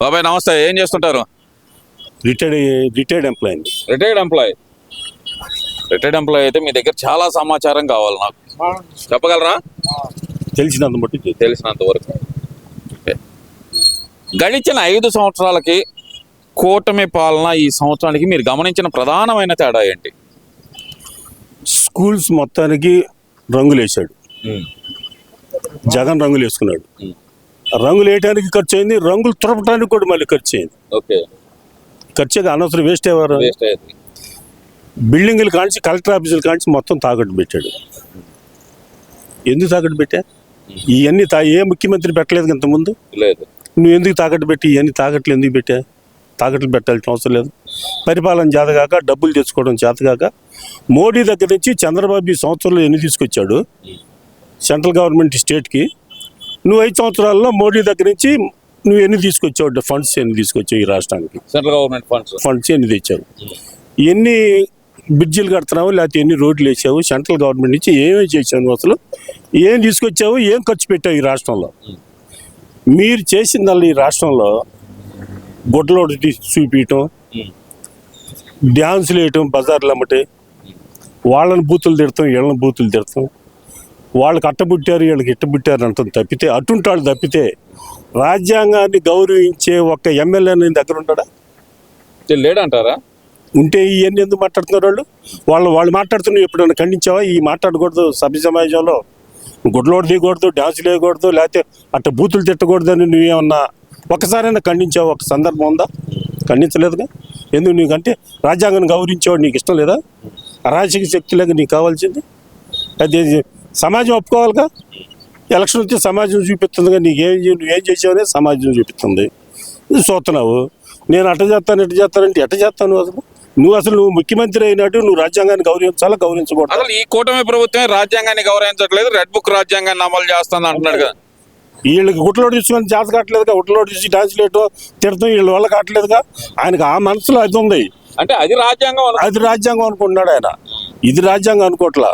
బాబాయ్ నమస్తే, ఏం చేస్తుంటారు? Retired employee. రిటైర్డ్ ఎంప్లాయీ అయితే మీ దగ్గర చాలా సమాచారం కావాలి నాకు, చెప్పగలరా? తెలిసినంత మట్టి తెలిసినంత వరకు. గడిచిన 5 సంవత్సరాలకి కూటమి పాలన, ఈ సంవత్సరానికి మీరు గమనించిన ప్రధానమైన తేడా ఏంటి? స్కూల్స్ మొత్తానికి రంగులు వేసాడు జగన్, రంగులు వేసుకున్నాడు. రంగులు వేయడానికి ఖర్చు అయింది, రంగులు తురపడానికి కూడా మళ్ళీ ఖర్చు అయింది. ఖర్చు అనవసరం వేస్ట్ అయ్యారు. బిల్డింగ్లు కానించి కలెక్టర్ ఆఫీసులు కానించి మొత్తం తాకట్టు పెట్టాడు. ఎందుకు తాకట్టు పెట్టా? ఇవన్నీ ఏ ముఖ్యమంత్రి పెట్టలేదు ఇంతకుముందు. నువ్వు ఎందుకు తాకట్టు పెట్టి ఇవన్నీ తాకట్లు ఎందుకు పెట్టా? తాకట్లు పెట్టాల్సిన అవసరం లేదు. పరిపాలన చేతగాక, డబ్బులు తెచ్చుకోవడం చేతగాక, మోడీ దగ్గర నుంచి చంద్రబాబు ఈ సంవత్సరంలో ఎన్ని తీసుకొచ్చాడు సెంట్రల్ గవర్నమెంట్ స్టేట్కి, నువ్వు 5 సంవత్సరాల్లో మోడీ దగ్గర నుంచి నువ్వు ఎన్ని తీసుకొచ్చావు? ఫండ్స్ ఎన్ని తీసుకొచ్చావు ఈ రాష్ట్రానికి? సెంట్రల్ గవర్నమెంట్ ఫండ్స్ ఎన్ని తెచ్చావు? ఎన్ని బ్రిడ్జిలు కడుతున్నావు, లేకపోతే ఎన్ని రోడ్లు వేసావు? సెంట్రల్ గవర్నమెంట్ నుంచి ఏమేమి చేసావు? నువ్వు అసలు ఏం తీసుకొచ్చావు? ఏం ఖర్చు పెట్టావు ఈ రాష్ట్రంలో? మీరు చేసిందల్లా ఈ రాష్ట్రంలో గుడ్డలోడు చూపించటం, డ్యాన్సులు వేయటం, బజార్లు అమ్మటే, వాళ్ళని బూతులు తిడతాం, వీళ్ళని బూతులు తిడతాం, వాళ్ళకి అట్టబుట్టారు వీళ్ళకి ఇట్టబుట్టారు అంటాం తప్పితే, అటుంటాడు తప్పితే రాజ్యాంగాన్ని గౌరవించే ఒక్క ఎమ్మెల్యే దగ్గర ఉంటాడా? లేడంటారా? ఉంటే ఇవన్నీ ఎందుకు మాట్లాడుతున్నారు? వాళ్ళు మాట్లాడుతున్నారు. ఎప్పుడైనా ఖండించావా? ఈ మాట్లాడకూడదు, సభ్య సమాజంలో గుడ్లోడు దిగకూడదు, డ్యాన్సులు వేయకూడదు, లేకపోతే అట్ట బూతులు తిట్టకూడదు అని నువ్వేమన్నా ఒక్కసారైనా ఖండించావు? ఒక సందర్భం ఉందా? ఖండించలేదుగా. ఎందుకు? నీకంటే రాజ్యాంగాన్ని గౌరవించేవాడు నీకు ఇష్టం లేదా? అరాచక శక్తులేక నీకు కావాల్సింది అది సమాజం ఒప్పుకోవాలిగా. ఎలక్షన్ వచ్చి సమాజం చూపిస్తుందిగా, నువ్వేం చేసావనే సమాజం చూపిస్తుంది. నువ్వు చూస్తున్నావు, నేను అట్ట చేస్తాను ఇట్ట చేస్తానంటే ఎట్ట చేస్తాను? నువ్వు ముఖ్యమంత్రి అయినట్టు నువ్వు రాజ్యాంగాన్ని గౌరవించాలా, గౌరవించకూడదు? అసలు ఈ కూటమి ప్రభుత్వం రాజ్యాంగాన్ని గౌరవించట్లేదు, రెడ్ బుక్ రాజ్యాంగాన్ని అమలు చేస్తుంది అంటున్నాడు కదా. వీళ్ళకి గుట్లోడు తీసుకొని చేత కావట్లేదుగా, గుట్లోడు తీసి డాన్స్ లేటో తిడతాం, వీళ్ళ వల్ల కావట్లేదుగా. ఆయనకు ఆ మనసులో అది ఉంది. అంటే అది రాజ్యాంగం అనుకుంటున్నాడు ఆయన. ఇది రాజ్యాంగం అనుకోవట్లా.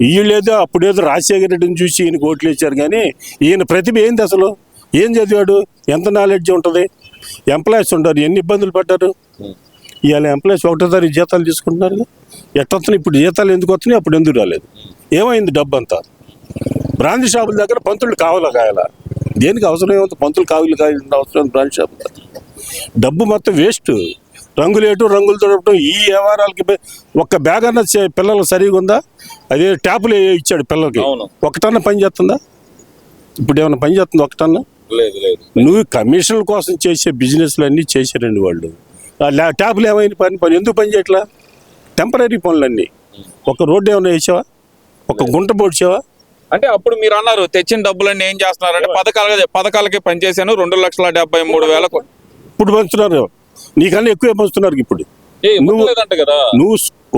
వీళ్ళేదో అప్పుడేదో రాజశేఖర రెడ్డిని చూసి ఈయనకి ఓట్లు వేసారు, కానీ ఈయన ప్రతిభ ఏంది అసలు? ఏం చదివాడు? ఎంత నాలెడ్జ్ ఉంటుంది? ఎంప్లాయీస్ ఉంటారు, ఎన్ని ఇబ్బందులు పడ్డారు. ఇవాళ ఎంప్లాయీస్ 1వ తారీఖు జీతాలు తీసుకుంటున్నారు. ఎట్టొస్తున్నాయి ఇప్పుడు జీతాలు? ఎందుకు వస్తున్నాయి? అప్పుడు ఎందుకు రాలేదు? ఏమైంది? డబ్బు అంతా బ్రాంచ్ షాపుల దగ్గర పంతులు కావాలా కాయాలా? దేనికి అవసరం ఏమంత? పంతులు కావాల్సిన అవసరం బ్రాంచ్ షాపుల దగ్గర. డబ్బు మొత్తం వేస్ట్. రంగులు తొడపడం, ఈ వ్యవహారాలకి ఒక్క బ్యాగ్ అన్న పిల్లలు సరిగా ఉందా? అదే ట్యాపులు ఇచ్చాడు పిల్లలకి, ఒకటన్నా పని చేస్తుందా? ఇప్పుడు ఏమన్నా పని చేస్తుందా ఒకటన్నా? నువ్వు కమిషన్ల కోసం చేసే బిజినెస్లు అన్నీ చేశారండి వాళ్ళు. ట్యాపులు ఏమైనా పని ఎందుకు పని చేయట్లా? టెంపరీ పనులన్నీ. ఒక రోడ్డు ఏమైనా వేసావా? ఒక గుంట పోడ్చావా? అంటే అప్పుడు మీరు అన్నారు తెచ్చిన డబ్బులన్నీ ఏం చేస్తున్నారంటే పథకాలకి పనిచేశాను 2,73,000. ఇప్పుడు పంచుతున్నారు, నీకన్నా ఎక్కువ పంచుతున్నారు. ఇప్పుడు నువ్వు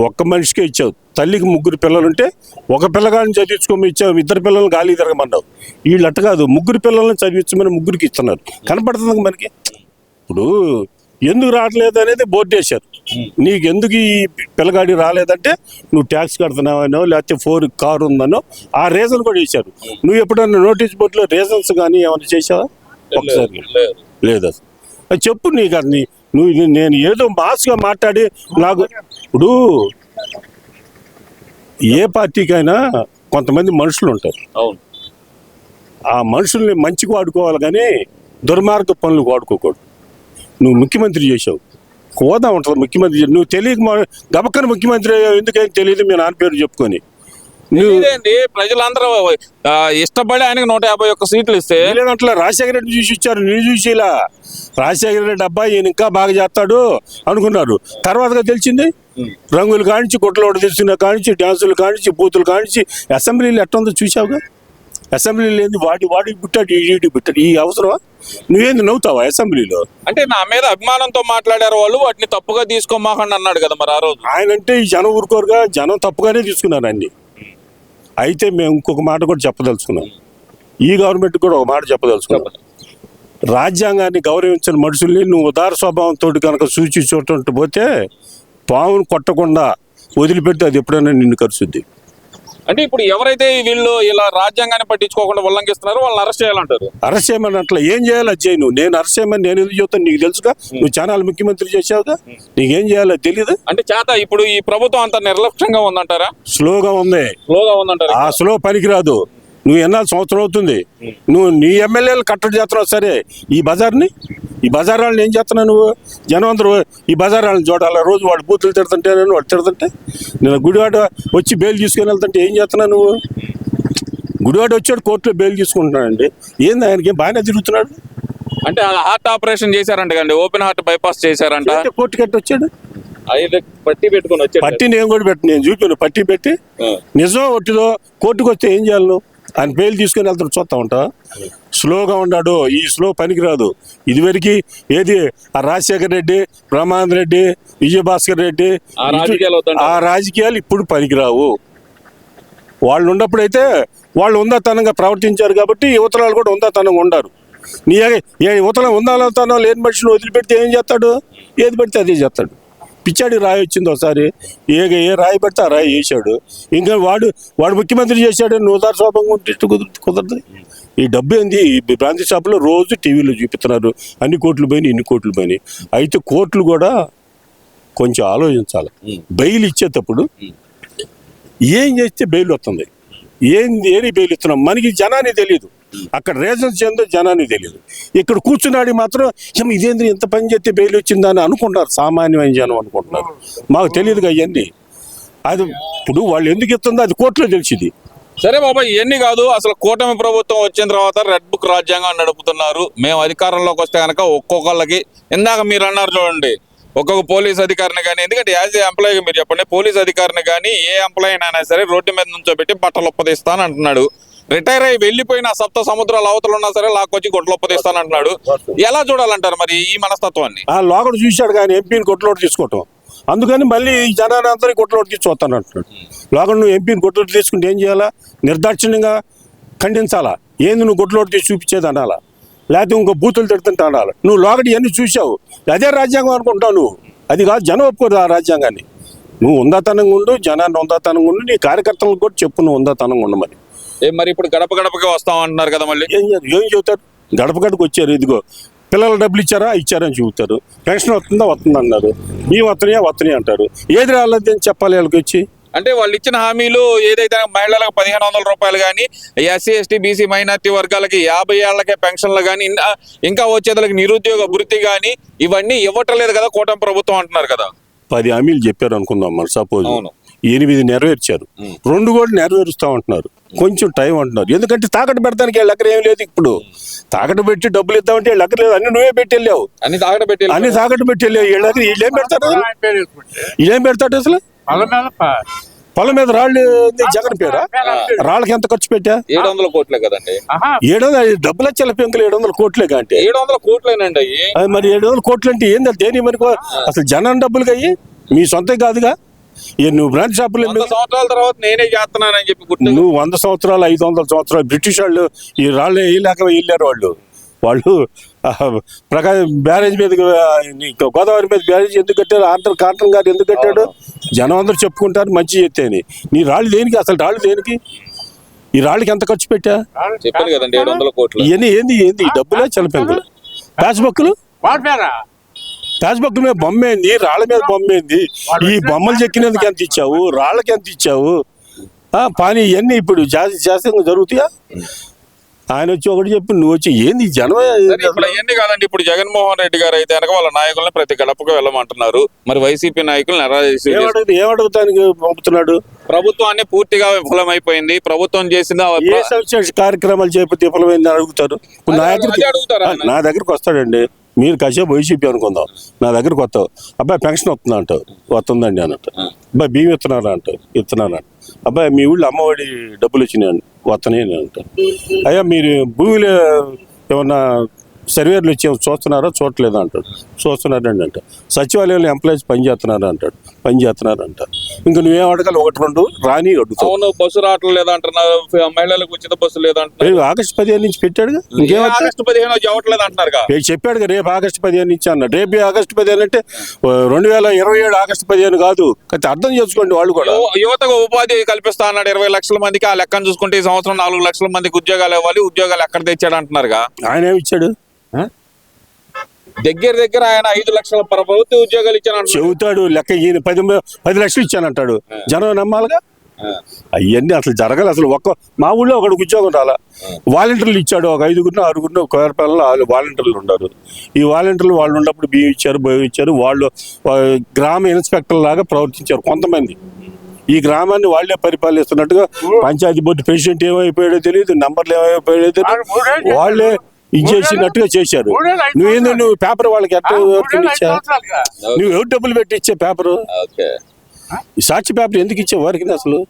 ఒక్క మనిషికే ఇచ్చావు. తల్లికి 3 పిల్లలుంటే ఒక పిల్లగాని చదివించుకోమని ఇచ్చావు, 2 పిల్లలను గాలి తిరగమన్నావు. వీళ్ళు అట్ట కాదు, 3 పిల్లలను చదివించమని 3కి ఇస్తున్నారు. కనపడుతుంది మనకి. ఇప్పుడు ఎందుకు రావట్లేదు అనేది బోర్డు వేశారు. నీకు ఎందుకు ఈ పిల్లగాడి రాలేదంటే నువ్వు ట్యాక్స్ కడుతున్నావనో, లేకపోతే 4 కారు ఉందనో ఆ రీజన్ కూడా వేశారు. నువ్వు ఎప్పుడన్నా నోటీస్ బోర్డులో రీజన్స్ కానీ ఏమైనా చేసావా? ఒకసారి లేదు. అసలు అది చెప్పు. నీకు అది నేను ఏదో మాస్గా మాట్లాడి నాకు ఇప్పుడు ఏ పార్టీకైనా కొంతమంది మనుషులు ఉంటారు. ఆ మనుషుల్ని మంచికి వాడుకోవాలి, కానీ దుర్మార్గ పనులు వాడుకోకూడదు. నువ్వు ముఖ్యమంత్రి చేసావు, హోదా ఉంటుంది ముఖ్యమంత్రి. నువ్వు తెలియక గబక్కన ముఖ్యమంత్రి ఎందుకని తెలియదు మీ నాన్న పేరు చెప్పుకొని. ప్రజలందరూ ఇష్టపడి ఆయనకు 151 సీట్లు ఇస్తే లేదంటే రాజశేఖర రెడ్డి చూసి ఇచ్చారు. నేను చూసి ఇలా రాజశేఖర రెడ్డి అబ్బాయి ఈయన ఇంకా బాగా చేస్తాడు అనుకున్నారు. తర్వాతగా తెలిసింది రంగులు కానించి, గుట్టలోడు తెచ్చిన కానించి, డ్యాన్సులు కానించి, బూతులు కానించి. అసెంబ్లీలో ఎట్లా ఉందో చూసావుగా. అసెంబ్లీలో ఏంది వాడికి పుట్టాడు, ఈడికి పుట్టాడు. ఈ అవసరమా? నువ్వేంది నవ్వుతావా అసెంబ్లీలో? అంటే నా మీద అభిమానంతో మాట్లాడారు వాళ్ళు, వాటిని తప్పుగా తీసుకోమాకండి అన్నాడు కదా మరి ఆ రోజు. ఆయన అంటే ఈ జనం ఊరుకోరుగా, జనం తప్పుగానే తీసుకున్నారు అన్ని. అయితే మేము ఇంకొక మాట కూడా చెప్పదలుచుకున్నాం. ఈ గవర్నమెంట్ కూడా ఒక మాట చెప్పదలుచుకున్నాం. రాజ్యాంగాన్ని గౌరవించిన మనుషుల్ని నువ్వు ఉదార స్వభావంతో కనుక చూడటం పోతే పావును కొట్టకుండా వదిలిపెట్టి అది ఎప్పుడైనా నిన్ను కరుచుద్ది. అంటే ఇప్పుడు ఎవరైతే వీళ్ళు ఇలా రాజ్యాంగాన్ని పట్టించుకోకుండా ఉల్లంఘిస్తున్నారో వాళ్ళని అరెస్ట్ చేయాలంటారు. అరెస్ట్ చేయమని అట్లా ఏం చేయాలి అది చేయను. నేను అరెస్ట్ చేయమని నేను ఎందుకు చెబుతాను? నీకు తెలుసుగా, నువ్వు ఛానల్ ముఖ్యమంత్రి చేసావుగా, నీకేం చేయాలో తెలియదు. అంటే చేత ఇప్పుడు ఈ ప్రభుత్వం అంత నిర్లక్ష్యంగా ఉందంటారా? స్లోగా ఉంది. స్లోగా ఉందంటారా? ఆ స్లో పనికిరాదు. నువ్వు ఎన్నాళ్ళు సంవత్సరం అవుతుంది, నువ్వు నీ ఎమ్మెల్యేలు కట్టడి చేస్తున్నావు సరే, ఈ బజార్ వాళ్ళని ఏం చేస్తున్నావు నువ్వు? జనం అందరూ ఈ బజార్ వాళ్ళని చూడాలి. రోజు వాడు బూతులు తిడుతుంటే వాడు తిడుతుంటే, నేను గుడివాడ వచ్చి బెయిల్ తీసుకొని వెళ్తుంటే ఏం చేస్తున్నావు నువ్వు? గుడివాడ వచ్చాడు కోర్టులో బెయిల్ తీసుకుంటున్నాడండి. ఏంది ఆయనకి బాగానే తిరుగుతున్నాడు. అంటే హార్ట్ ఆపరేషన్ చేశారంట కండి, ఓపెన్ హార్ట్ బైపాస్ చేశారంట. కోర్టు కట్టి వచ్చాడు, పట్టి పెట్టుకుని వచ్చాడు. పట్టి నేను కూడా పెట్టి నేను చూపాను, పట్టి పెట్టి నిజం ఒట్టిదో కోర్టుకు వస్తే ఏం చేయాలి నువ్వు? ఆయన బెయిల్ తీసుకొని వెళ్తాడు చూస్తా ఉంటా. స్లోగా ఉన్నాడు. ఈ స్లో పనికిరాదు. ఇదివరకు ఏది ఆ రాజశేఖర రెడ్డి, బ్రహ్మానంద రెడ్డి, విజయభాస్కర్ రెడ్డి ఆ రాజకీయాలు ఇప్పుడు పనికిరావు. వాళ్ళు ఉన్నప్పుడైతే వాళ్ళు ఉందాతనంగా ప్రవర్తించారు కాబట్టి యువతరాలు కూడా ఉందాతనంగా ఉండారు. నీ యువతల ఉందాతనం లేని మనిషిని వదిలిపెడితే ఏం చేస్తాడు? ఏది పెడితే అదే చేస్తాడు. పిచ్చాడి రాయి వచ్చింది ఒకసారి, ఏ రాయి పెడితే ఆ రాయి వేసాడు. ఇంకా వాడు ముఖ్యమంత్రి చేశాడు. నూదారు శోభంగా ఉంటే కుదరదు. ఈ డబ్బు ఏంది? ఈ బ్రాంతి షాపులో రోజు టీవీలో చూపిస్తున్నారు, అన్ని కోట్లు పోయినాయి, ఇన్ని కోట్లు పోయినాయి. అయితే కోర్టులు కూడా కొంచెం ఆలోచించాలి. బెయిల్ ఇచ్చేటప్పుడు ఏం చేస్తే బెయిల్ వస్తుంది, ఏది బెయిల్ ఇస్తున్నాం మనకి జనాన్ని తెలియదు. అక్కడ రీజన్స్ ఏందో జనాన్ని తెలియదు. ఇక్కడ కూర్చున్నాడు మాత్రం ఇదేంద్ర ఎంత పని చేస్తే బెయిల్ వచ్చిందని అనుకుంటారు. సామాన్యమైన జనం అనుకుంటున్నారు. మాకు తెలియదుగా అవన్నీ. అది ఇప్పుడు వాళ్ళు ఎందుకు ఇస్తుందో అది కోర్టులో తెలిసింది. సరే బాబా, ఇవన్నీ కాదు. అసలు కూటమి ప్రభుత్వం వచ్చిన తర్వాత రెడ్ బుక్ రాజ్యాంగం నడుపుతున్నారు. మేము అధికారంలోకి వస్తే కనుక ఒక్కొక్కళ్ళకి, ఇందాక మీరు అన్నారు చూడండి, ఒక్కొక్క పోలీస్ అధికారిని కానీ, ఎందుకంటే యాజ్ ఏ ఎంప్లాయీగా మీరు చెప్పండి, పోలీస్ అధికారిని కానీ ఏ ఎంప్లాయీ అయినా సరే రోడ్డు మీద నుంచోబెట్టి బట్టలు ఒప్పదిస్తాను అంటున్నాడు. రిటైర్ అయ్యి వెళ్ళిపోయిన సప్త సముద్రాల అవతలు ఉన్నా సరే లాక్కొచ్చి గొడ్లు ఒప్పదిస్తాను అంటున్నాడు. ఎలా చూడాలంటారు మరి ఈ మనస్తత్వాన్ని? ఆ లోకడు చూశాడు కానీ ఎంపీని కొట్టలోటు తీసుకోవటం, అందుకని మళ్ళీ జనాన్ని అందరినీ కొట్టలోటు తీసుకొస్తాను అంటున్నాడు. లోకడు నువ్వు ఎంపీని కొట్టలోటు తీసుకుంటే ఏం చేయాలా? నిర్దాక్షిణ్యంగా ఖండించాలా. ఏంది నువ్వు కొట్టలోటు తీసి చూపించేది అనాలా, లేకపోతే ఇంకో బూతులు తిడుతుంటే అనాలి. నువ్వు లోకటి ఇవన్నీ చూసావు, అదే రాజ్యాంగం అనుకుంటావు నువ్వు. అది కాదు, జనం ఒప్పుకోరు ఆ రాజ్యాంగాన్ని. నువ్వు ఉందాతనంగా ఉండు, జనాన్ని ఉందాతనంగా ఉండు, నీ కార్యకర్తలకు కూడా చెప్పు నువ్వు ఉందాతనంగా ఉండమని. మరి ఇప్పుడు గడప గడపకి వస్తాం అంటున్నారు కదా, మళ్ళీ ఏం చెబుతారు? గడప గడపకు వచ్చారు, ఇదిగో పిల్లలు డబ్బులు ఇచ్చారని చెబుతారు. పెన్షన్ వస్తుందా అన్నారు, మేము వస్తున్నాయి అంటారు. ఏది రాలేదు అని చెప్పాలి వాళ్ళకి వచ్చి. అంటే వాళ్ళు ఇచ్చిన హామీలు ఏదైతే మహిళలకు 1500 రూపాయలు కానీ, ఎస్సీ ఎస్టీ బీసీ మైనార్టీ వర్గాలకి 50 ఏళ్లకే పెన్షన్లు కానీ, ఇంకా వచ్చేదానికి నిరుద్యోగ వృత్తి కానీ ఇవన్నీ ఇవ్వటం లేదు కదా కూటమి ప్రభుత్వం అంటున్నారు కదా. 10 హామీలు చెప్పారు అనుకుందాం మరి, సపోజ్ 8 నెరవేర్చారు, 2 కూడా నెరవేరుస్తామంటున్నారు. కొంచెం టైం అంటున్నారు. ఎందుకంటే తాకట్టు పెడతానికి వీళ్ళ దగ్గర ఏం లేదు. ఇప్పుడు తాకట్టు పెట్టి డబ్బులు ఇద్దామంటే వీళ్ళ దగ్గర లేదు. అన్ని నువ్వే పెట్టి వెళ్ళావు, అన్ని తాకట్టు పెట్టి వెళ్ళావు. వీళ్ళ దగ్గర వీళ్ళేం పెడతాడు అసలు? పొలం మీద రాళ్ళు జగన్ పేరా? రాళ్ళకి ఎంత ఖర్చు పెట్టా? 700 కోట్లే కదండి. 700 డబ్బులు వచ్చే పెంకులు 700 కోట్లే అంటే 700 కోట్లేనండి. మరి 700 కోట్లు అంటే ఏంది? దేని మరి అసలు జనం డబ్బులు అయ్యి మీ సొంతం కాదుగా. నువ్వు బ్రాంచ్ షాపులు సంవత్సరాల తర్వాత నేనే చేస్తున్నానని చెప్పి నువ్వు 100 సంవత్సరాలు 500 సంవత్సరాలు బ్రిటిష్ వాళ్ళు ఈ రాళ్ళు వేయలేక వెళ్ళారు. వాళ్ళు ప్రకాశం బ్యారేజ్ మీద, గోదావరి మీద బ్యారేజ్ ఎందుకు కట్టారు? కాంటన్ గారు ఎందుకు కట్టాడు? జనం అందరూ చెప్పుకుంటారు మంచి చెప్తే అని. నీ రాళ్ళు దేనికి? అసలు రాళ్ళు దేనికి? ఈ రాళ్ళకి ఎంత ఖర్చు పెట్టా? చెప్పాను కదండి 700 కోట్లు. ఇవన్నీ ఏంది డబ్బులే చలపెంకులు. పాస్బుక్లు మీద బొమ్మ ఏంది? రాళ్ళ మీద బొమ్మ ఏంది? ఈ బొమ్మలు చెక్కినందుకు ఎంత ఇచ్చావు? రాళ్ళకి ఎంత ఇచ్చావు? పానీ ఇవన్నీ ఇప్పుడు శాస్త్రంగా జరుగుతాయా? ఆయన వచ్చి ఒకటి చెప్పి నువ్వు వచ్చి ఏంది జనం? ఇవన్నీ కాదండి. ఇప్పుడు జగన్మోహన్ రెడ్డి గారు అయితే కనుక వాళ్ళ నాయకులను ప్రతి గడపకు వెళ్ళమంటున్నారు. మరి వైసీపీ నాయకులు ఏమడుగుతానికి పంపుతున్నాడు? ప్రభుత్వాన్ని పూర్తిగా విఫలమైపోయింది. ప్రభుత్వం చేసిన కార్యక్రమాలు చేపట్టి విఫలమైంది అడుగుతారు. నా దగ్గరికి వస్తాడండి, మీరు కాసేపు వైసీపీ అనుకుందాం, నా దగ్గరకు వస్తావు, అబ్బాయి పెన్షన్ వస్తుందా అంటావు, వస్తుందండి అన్నట్టు. అబ్బాయి బియ్యం ఇస్తున్నారా అంటావు, ఇస్తున్నాను. అబ్బాయి మీ ఊళ్ళో అమ్మఒడి డబ్బులు వచ్చినాయండి, వస్తున్నాయి అంటారు. అయ్యా మీరు భూమిలో ఏమన్నా సర్వేర్లు వచ్చి చూస్తున్నారా చూడలేదా అంటాడు. చూస్తున్నారండి అంట. సచివాలయంలో ఎంప్లాయీస్ పని చేస్తున్నారు అంటాడు. పని చేస్తున్నారు అంట. ఇంకా నువ్వేం అడగాలి? ఒకటి రెండు రాని అడుగుతావు. అవును, బస్సు రావట్లేదు లేదంటున్నారు, మహిళలకు ఉచిత బస్సు లేదంటున్నారు. ఆగస్టు 15 నుంచి పెట్టాడుగా. ఇంకేం ఆగస్టు 15 ఇవ్వట్లేదు అంటున్నారుగా. చెప్పాడుగా రేపు ఆగస్టు 15 నుంచి అన్నాడు. రేపు ఆగస్టు 15 అంటే 2027 ఆగస్టు 15 కాదు. అయితే అర్థం చేసుకోండి వాళ్ళు కూడా. యువతకు ఉపాధి కల్పిస్తా అన్నాడు 20 లక్షల మందికి. ఆ లెక్కను చూసుకుంటే ఈ సంవత్సరం 4 లక్షల మందికి ఉద్యోగాలు ఇవ్వాలి. ఉద్యోగాలు ఎక్కడ తెచ్చాడు అంటున్నారుగా. ఆయన ఏమి ఇచ్చాడు? దగ్గర ఆయన 5 లక్షల ప్రభుత్వ ఉద్యోగాలు ఇచ్చాను చెబుతాడు లెక్క. ఈయన 10 లక్షలు ఇచ్చానంటాడు. జనం నమ్మాలిగా. అవన్నీ అసలు జరగాలి. అసలు మా ఊళ్ళో ఒకడికి ఉద్యోగం రాలా. వాలంటీర్లు ఇచ్చాడు. ఒక 5గురినో 6గురినో కోరపాలలో వాలంటీర్లు ఉన్నారు. ఈ వాలంటీర్లు వాళ్ళు ఉన్నప్పుడు బియ్యం ఇచ్చారు, భయం ఇచ్చారు. వాళ్ళు గ్రామ ఇన్స్పెక్టర్ లాగా ప్రవర్తించారు కొంతమంది. ఈ గ్రామాన్ని వాళ్ళే పరిపాలిస్తున్నట్టుగా పంచాయతీ బోర్డు ప్రెసిడెంట్ ఏమైపోయాడో తెలియదు, నంబర్లు ఏమైపోయాడో తెలియదు. వాళ్ళే ఇది చేసినట్టుగా చేశారు. నువ్వు పేపర్ వాళ్ళకి ఎట్లా ఇచ్చా? నువ్వు ఎవరు డబ్బులు పెట్టి ఇచ్చే పేపరు? సాక్షి పేపర్ ఎందుకు ఇచ్చే వారికి? అసలు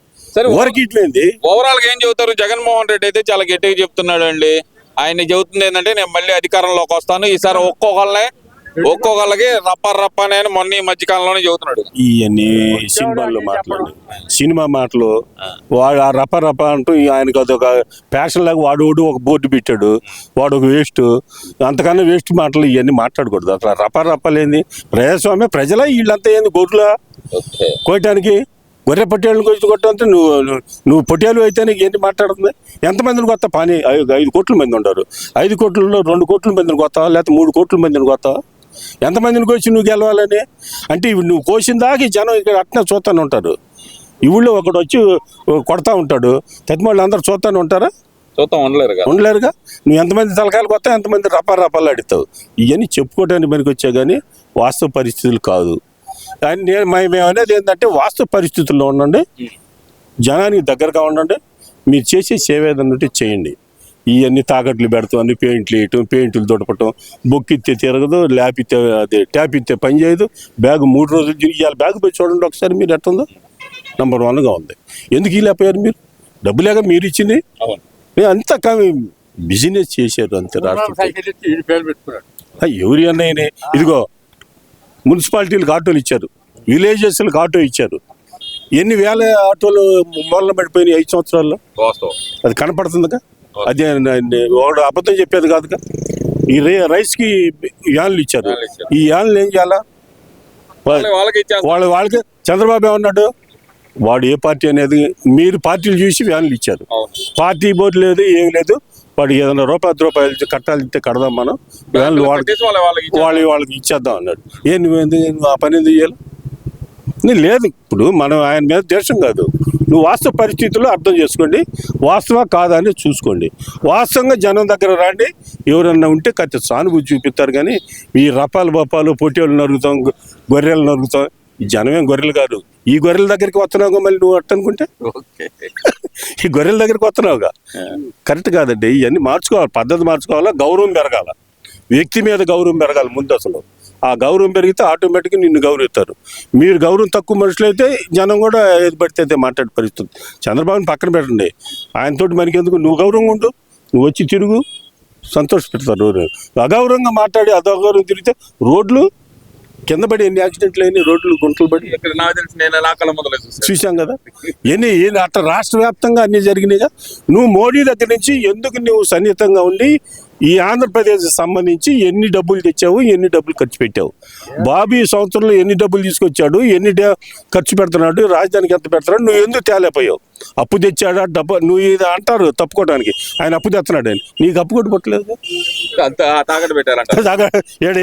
వారికి ఇట్లేంది. ఓవరాల్ గా ఏం చెబుతారు? జగన్మోహన్ రెడ్డి అయితే చాలా గట్టిగా చెప్తున్నాడు అండి. ఆయన చెబుతుంది ఏంటంటే, నేను మళ్ళీ అధికారంలోకి వస్తాను, ఈసారి ఒక్కొక్కళ్ళకి రప్ప అని మొన్న ఈ మధ్యకాలంలోనే చెబుతున్నాడు. ఇవన్నీ సినిమాల్లో మాట్లాడు. సినిమా మాటలు వాడు ఆ రప్ప అంటూ ఆయనకు అదొక ప్యాషన్ లాగా వాడు ఒక బోర్డు పెట్టాడు. వాడు ఒక వేస్ట్. అంతకన్నా వేస్ట్ మాటలు ఇవన్నీ మాట్లాడకూడదు. అట్లా రప్పలేంది. ప్రజాస్వామ్య ప్రజల వీళ్ళంతా ఏంది గొర్రెలా కోయటానికి? గొర్రె పొట్టేళ్ళని కొట్టి కొట్టంటే నువ్వు పొట్టేలు అయితే నీకు ఏంటి మాట్లాడుతుంది? ఎంతమందిని కొత్త పని? 5 కోట్ల మంది ఉండరు. 5 కోట్లలో 2 కోట్ల మందిని కొత్తావా? లేకపోతే 3 కోట్ల మందిని కొత్తావా? ఎంతమందిని కోసి నువ్వు గెలవాలని? అంటే నువ్వు కోసిన దాకా జనం ఇక్కడ అట్నే చూస్తానే ఉంటారు. ఈ ఊళ్ళో ఒకడు వచ్చి కొడతా ఉంటాడు. తత్మళ్ళు అందరు చూస్తానే ఉంటారా? ఉండలేరుగా. నువ్వు ఎంతమంది తలకాయలు కొత్తా, ఎంతమంది రపాలు అడుగుతావు. ఇవన్నీ చెప్పుకోవడానికి పనికి వచ్చా కానీ వాస్తవ పరిస్థితులు కాదు. మేము అనేది ఏంటంటే వాస్తవ పరిస్థితుల్లో ఉండండి, జనానికి దగ్గరగా ఉండండి. మీరు చేసే సేవ ఏదన్నా ఉంటే చేయండి. ఇవన్నీ తాకట్లు పెడతాం, అన్ని పెయింట్లు వేయటం, పెయింట్లు దొడపటం, బొక్కిత్తే తిరగదు, ట్యాప్ ఇస్తే పని చేయదు, బ్యాగ్ 3 రోజులు తిరిగి బ్యాగ్ పోయి చూడండి ఒకసారి మీరు ఎట్టుందో. నంబర్ 1గా ఉంది. ఎందుకు వెళ్ళిపోయారు మీరు? డబ్బులేగా మీరు ఇచ్చింది. అంతా బిజినెస్ చేశారు అంతే. రాష్ట్రం ఎవరి అన్నయ్యనే ఇదిగో మున్సిపాలిటీలకు ఆటోలు ఇచ్చారు, విలేజెస్లకు ఆటో ఇచ్చారు. ఎన్ని వేల ఆటోలు మూలన పడిపోయినాయి 5 సంవత్సరాల్లో. అది కనపడుతుందిగా. అదే ఒకడు అబద్ధం చెప్పేది కాదుగా. ఈ రైస్కి యాన్లు ఇచ్చారు. ఈ యాన్లు ఏం చేయాలా? వాళ్ళకి చంద్రబాబు ఏమన్నాడు? వాడు ఏ పార్టీ అనేది మీరు పార్టీలు చూసి వ్యాన్లు ఇచ్చారు. పార్టీ బోర్డు లేదు, ఏం లేదు. వాడు ఏదైనా రూపాయలు కట్టాలి ఇస్తే కడదాం మనం, వ్యాన్లు వాళ్ళకి ఇచ్చేద్దాం అన్నాడు. నువ్వు ఆ పని ఎందుకు చేయాలి? లేదు. ఇప్పుడు మనం ఆయన మీద దేశం కాదు. నువ్వు వాస్తవ పరిస్థితుల్లో అర్థం చేసుకోండి. వాస్తవం కాదా అని చూసుకోండి. వాస్తవంగా జనం దగ్గర రండి. ఎవరన్నా ఉంటే కత్తి సానుభూతి చూపిస్తారు. కానీ ఈ బప్పాలు పొట్టేళ్ళు నరుగుతాం, గొర్రెలు నరుగుతాం. ఈ జనమేం గొర్రెలు కాదు. ఈ గొర్రెల దగ్గరికి వస్తున్నావుగా మళ్ళీ నువ్వు అట్టనుకుంటే. ఈ గొర్రెల దగ్గరికి వస్తున్నావుగా. కరెక్ట్ కాదండి. ఇవన్నీ మార్చుకోవాలి, పద్ధతి మార్చుకోవాలా, గౌరవం పెరగాల, వ్యక్తి మీద గౌరవం పెరగాలి ముందు. అసలు ఆ గౌరవం పెరిగితే ఆటోమేటిక్గా నిన్ను గౌరవిస్తారు. మీరు గౌరవం తక్కువ మనుషులు అయితే జనం కూడా ఏది పడితే అయితే మాట్లాడే పరిస్థితి. చంద్రబాబుని పక్కన పెట్టండి, ఆయనతోటి మనకి ఎందుకు? నువ్వు గౌరవంగా ఉండు, నువ్వు వచ్చి తిరుగు, సంతోష పెడతారు. అగౌరవంగా మాట్లాడి అగౌరవం తిరిగితే రోడ్లు కింద పడి ఎన్ని యాక్సిడెంట్లు అయినాయి, రోడ్లు గుంటలు పడి చూసాం కదా. ఎన్ని అట్లా రాష్ట్ర వ్యాప్తంగా అన్ని జరిగినాయిగా. నువ్వు మోడీ దగ్గర నుంచి ఎందుకు నువ్వు సన్నిహితంగా ఉండి ఈ ఆంధ్రప్రదేశ్ సంబంధించి ఎన్ని డబ్బులు తెచ్చావు, ఎన్ని డబ్బులు ఖర్చు పెట్టావు? బాబు ఈ సంవత్సరంలో ఎన్ని డబ్బులు తీసుకొచ్చాడు, ఎన్ని ఖర్చు పెడుతున్నాడు, రాజధానికి ఎంత పెడుతున్నాడు, నువ్వు ఎందుకు తేలేపోయావు? అప్పు తెచ్చాడా? డబ్బు నువ్వు ఇది అంటారు తప్పుకోవడానికి. ఆయన అప్పు తెస్తున్నాడు. ఆయన నీకు అప్పు కూడా పట్టలేదు.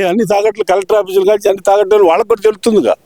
అన్ని తాకట్లు కలెక్టర్ ఆఫీసులు కానీ అన్ని తాకట్లు వాళ్ళకి కూడా తెలుస్తుందిగా.